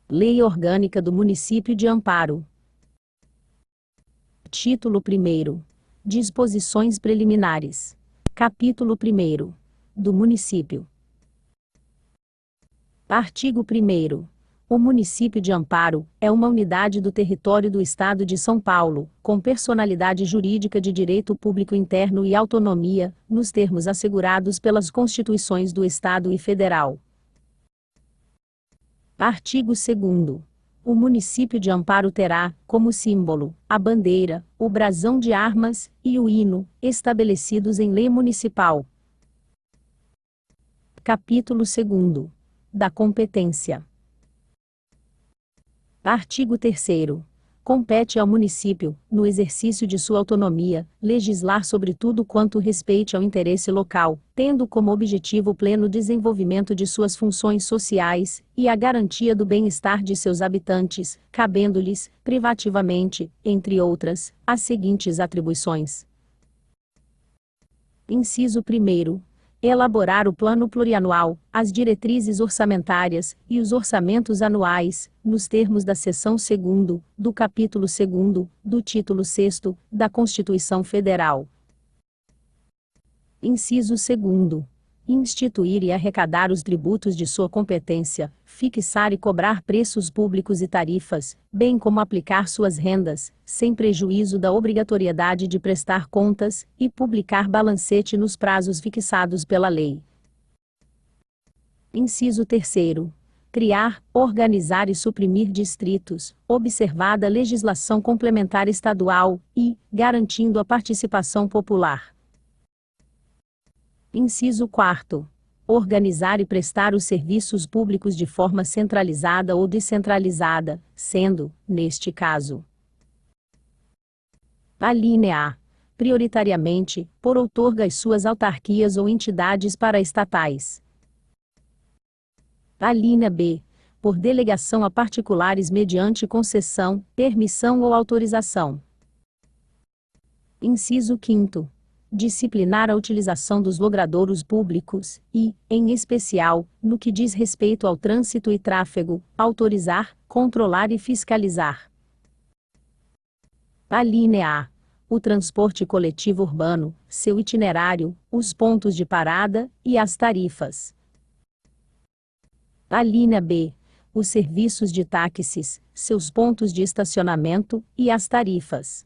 Lei Orgânica do Município de Amparo. Título 1º. Disposições preliminares. Capítulo 1º. Do Município. Artigo 1º. O município de Amparo é uma unidade do território do Estado de São Paulo, com personalidade jurídica de direito público interno e autonomia, nos termos assegurados pelas Constituições do Estado e Federal. Artigo 2º. O município de Amparo terá, como símbolo, a bandeira, o brasão de armas e o hino, estabelecidos em lei municipal. Capítulo 2º. Da competência. Artigo 3º. Compete ao município, no exercício de sua autonomia, legislar sobre tudo quanto respeite ao interesse local, tendo como objetivo o pleno desenvolvimento de suas funções sociais e a garantia do bem-estar de seus habitantes, cabendo-lhes, privativamente, entre outras, as seguintes atribuições. Inciso 1º. Elaborar o plano plurianual, as diretrizes orçamentárias e os orçamentos anuais, nos termos da seção 2º, do capítulo 2º, do título 6º, da Constituição Federal. Inciso 2º. Instituir e arrecadar os tributos de sua competência, fixar e cobrar preços públicos e tarifas, bem como aplicar suas rendas, sem prejuízo da obrigatoriedade de prestar contas, e publicar balancete nos prazos fixados pela lei. Inciso 3º. Criar, organizar e suprimir distritos, observada a legislação complementar estadual, e, garantindo a participação popular. Inciso 4º. Organizar e prestar os serviços públicos de forma centralizada ou descentralizada, sendo, neste caso, alínea A. Prioritariamente, por outorga às suas autarquias ou entidades paraestatais. Alínea B. Por delegação a particulares mediante concessão, permissão ou autorização. Inciso 5º. Disciplinar a utilização dos logradouros públicos e, em especial, no que diz respeito ao trânsito e tráfego, autorizar, controlar e fiscalizar. Alínea A. O transporte coletivo urbano, seu itinerário, os pontos de parada e as tarifas. Alínea B. Os serviços de táxis, seus pontos de estacionamento e as tarifas.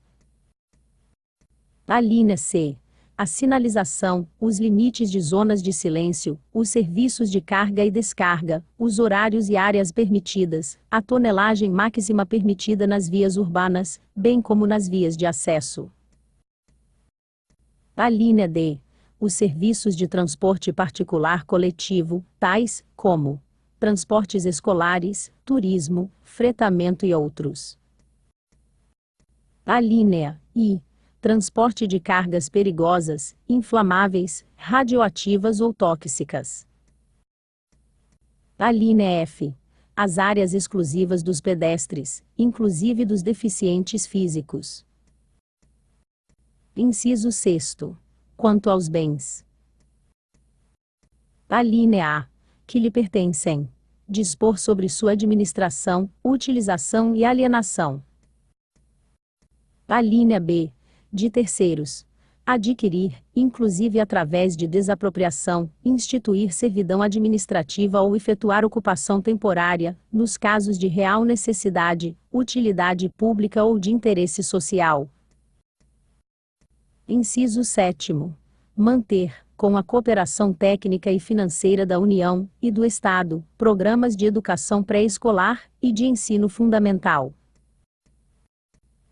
Alínea C. A sinalização, os limites de zonas de silêncio, os serviços de carga e descarga, os horários e áreas permitidas, a tonelagem máxima permitida nas vias urbanas, bem como nas vias de acesso. Alínea D. Os serviços de transporte particular coletivo, tais como transportes escolares, turismo, fretamento e outros. Alínea I. Transporte de cargas perigosas, inflamáveis, radioativas ou tóxicas. Alínea F. As áreas exclusivas dos pedestres, inclusive dos deficientes físicos. Inciso 6º. Quanto aos bens. Alínea A. Que lhe pertencem. Dispor sobre sua administração, utilização e alienação. Alínea B. De terceiros. Adquirir, inclusive através de desapropriação, instituir servidão administrativa ou efetuar ocupação temporária, nos casos de real necessidade, utilidade pública ou de interesse social. Inciso 7º. Manter, com a cooperação técnica e financeira da União e do Estado, programas de educação pré-escolar e de ensino fundamental.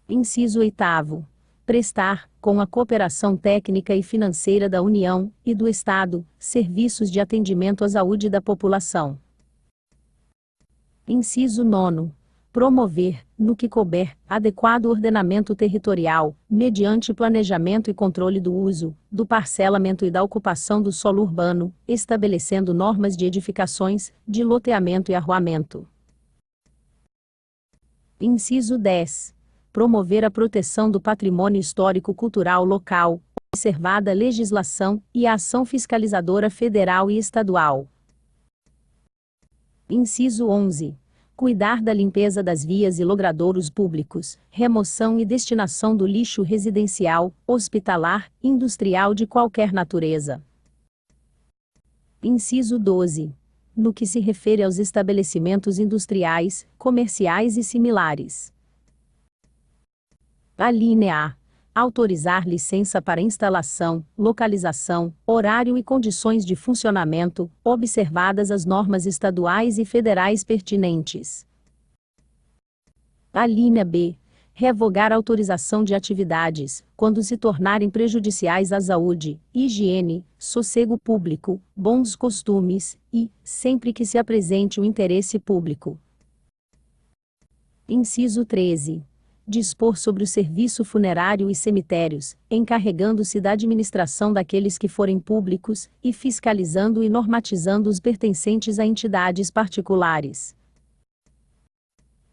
Inciso 8º. Prestar, com a cooperação técnica e financeira da União e do Estado, serviços de atendimento à saúde da população. Inciso 9º. Promover, no que couber, adequado ordenamento territorial, mediante planejamento e controle do uso, do parcelamento e da ocupação do solo urbano, estabelecendo normas de edificações, de loteamento e arruamento. Inciso 10. Promover a proteção do patrimônio histórico-cultural local, observada a legislação e a ação fiscalizadora federal e estadual. Inciso 11. Cuidar da limpeza das vias e logradouros públicos, remoção e destinação do lixo residencial, hospitalar, industrial de qualquer natureza. Inciso 12. No que se refere aos estabelecimentos industriais, comerciais e similares. Alínea A. Autorizar licença para instalação, localização, horário e condições de funcionamento, observadas as normas estaduais e federais pertinentes. Alínea B. Revogar autorização de atividades, quando se tornarem prejudiciais à saúde, higiene, sossego público, bons costumes e, sempre que se apresente o interesse público. Inciso 13. Dispor sobre o serviço funerário e cemitérios, encarregando-se da administração daqueles que forem públicos, e fiscalizando e normatizando os pertencentes a entidades particulares.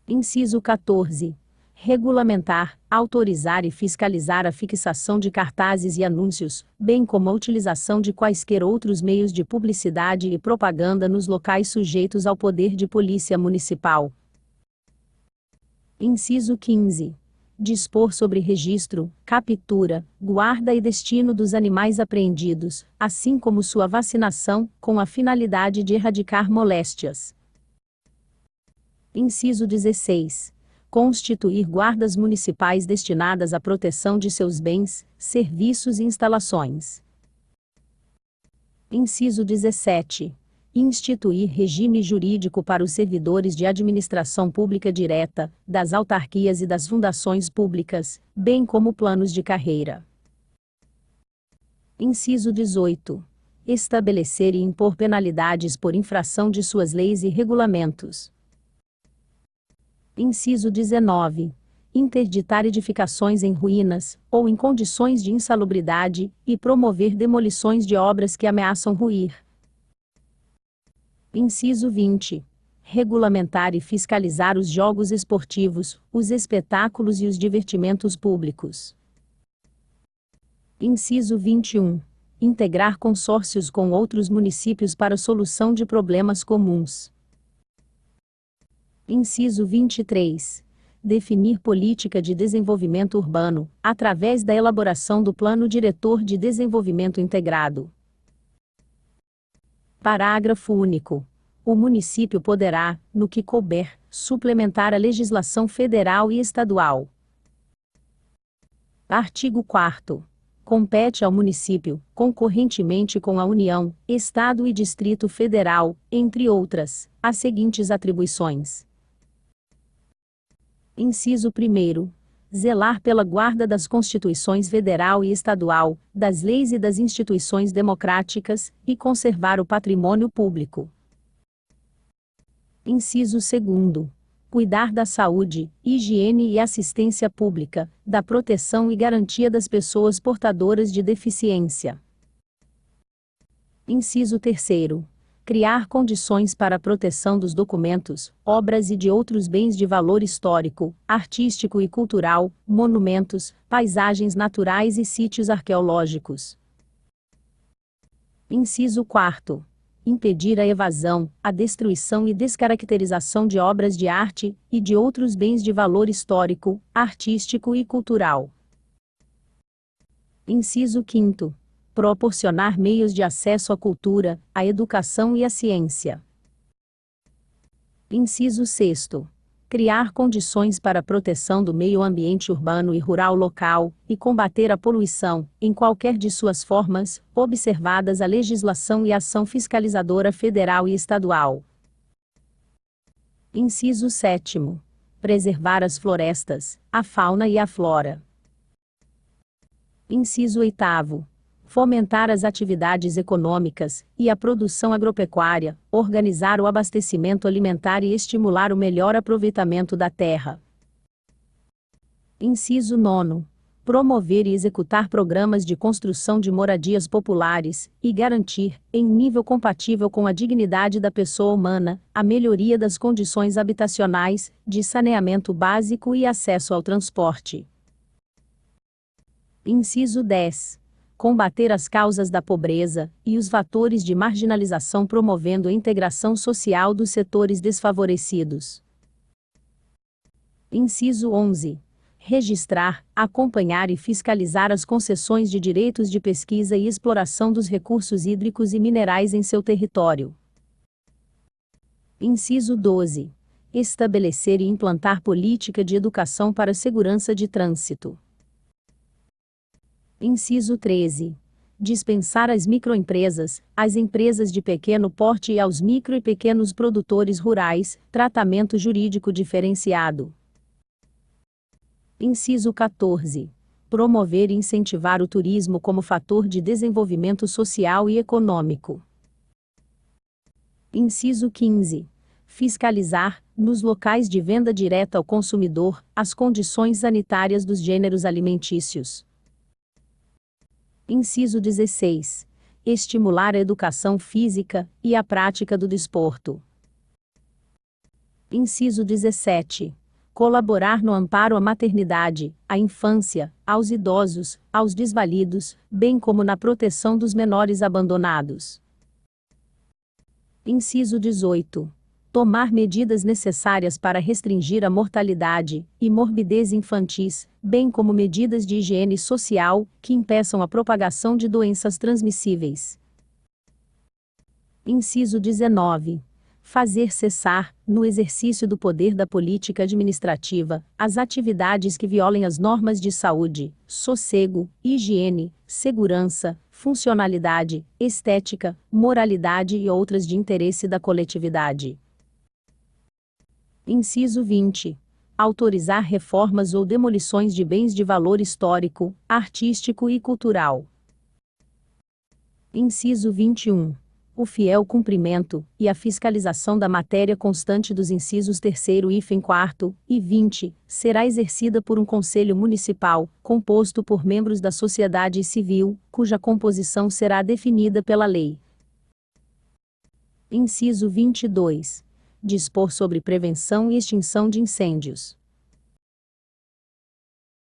Inciso 14. Regulamentar, autorizar e fiscalizar a fixação de cartazes e anúncios, bem como a utilização de quaisquer outros meios de publicidade e propaganda nos locais sujeitos ao poder de polícia municipal. Inciso 15. Dispor sobre registro, captura, guarda e destino dos animais apreendidos, assim como sua vacinação, com a finalidade de erradicar moléstias. Inciso 16. Constituir guardas municipais destinadas à proteção de seus bens, serviços e instalações. Inciso 17. Instituir regime jurídico para os servidores de administração pública direta, das autarquias e das fundações públicas, bem como planos de carreira. Inciso 18. Estabelecer e impor penalidades por infração de suas leis e regulamentos. Inciso 19. Interditar edificações em ruínas, ou em condições de insalubridade, e promover demolições de obras que ameaçam ruir. Inciso 20. Regulamentar e fiscalizar os jogos esportivos, os espetáculos e os divertimentos públicos. Inciso 21. Integrar consórcios com outros municípios para solução de problemas comuns. Inciso 23. Definir política de desenvolvimento urbano, através da elaboração do Plano Diretor de Desenvolvimento Integrado. Parágrafo único. O município poderá, no que couber, suplementar a legislação federal e estadual. Artigo 4º. Compete ao município, concorrentemente com a União, Estado e Distrito Federal, entre outras, as seguintes atribuições. Inciso 1º. Zelar pela guarda das Constituições Federal e Estadual, das leis e das instituições democráticas, e conservar o patrimônio público. Inciso 2º. Cuidar da saúde, higiene e assistência pública, da proteção e garantia das pessoas portadoras de deficiência. Inciso 3º. Criar condições para a proteção dos documentos, obras e de outros bens de valor histórico, artístico e cultural, monumentos, paisagens naturais e sítios arqueológicos. Inciso 4º. Impedir a evasão, a destruição e descaracterização de obras de arte, e de outros bens de valor histórico, artístico e cultural. Inciso 5º. Proporcionar meios de acesso à cultura, à educação e à ciência. Inciso 6º. Criar condições para a proteção do meio ambiente urbano e rural local, e combater a poluição, em qualquer de suas formas, observadas a legislação e ação fiscalizadora federal e estadual. Inciso 7º. Preservar as florestas, a fauna e a flora. Inciso 8º. Fomentar as atividades econômicas, e a produção agropecuária, organizar o abastecimento alimentar e estimular o melhor aproveitamento da terra. Inciso 9º. Promover e executar programas de construção de moradias populares, e garantir, em nível compatível com a dignidade da pessoa humana, a melhoria das condições habitacionais, de saneamento básico e acesso ao transporte. Inciso 10. Combater as causas da pobreza, e os fatores de marginalização promovendo a integração social dos setores desfavorecidos. Inciso 11. Registrar, acompanhar e fiscalizar as concessões de direitos de pesquisa e exploração dos recursos hídricos e minerais em seu território. Inciso 12. Estabelecer e implantar política de educação para segurança de trânsito. Inciso 13. Dispensar às microempresas, às empresas de pequeno porte e aos micro e pequenos produtores rurais, tratamento jurídico diferenciado. Inciso 14. Promover e incentivar o turismo como fator de desenvolvimento social e econômico. Inciso 15. Fiscalizar, nos locais de venda direta ao consumidor, as condições sanitárias dos gêneros alimentícios. Inciso 16. Estimular a educação física e a prática do desporto. Inciso 17. Colaborar no amparo à maternidade, à infância, aos idosos, aos desvalidos, bem como na proteção dos menores abandonados. Inciso 18. Tomar medidas necessárias para restringir a mortalidade e morbidez infantis, bem como medidas de higiene social, que impeçam a propagação de doenças transmissíveis. Inciso 19. Fazer cessar, no exercício do poder da política administrativa, as atividades que violem as normas de saúde, sossego, higiene, segurança, funcionalidade, estética, moralidade e outras de interesse da coletividade. Inciso 20. Autorizar reformas ou demolições de bens de valor histórico, artístico e cultural. Inciso 21. O fiel cumprimento e a fiscalização da matéria constante dos incisos 3º, hífen 4º e 20 será exercida por um conselho municipal, composto por membros da sociedade civil, cuja composição será definida pela lei. Inciso 22. Dispor sobre prevenção e extinção de incêndios.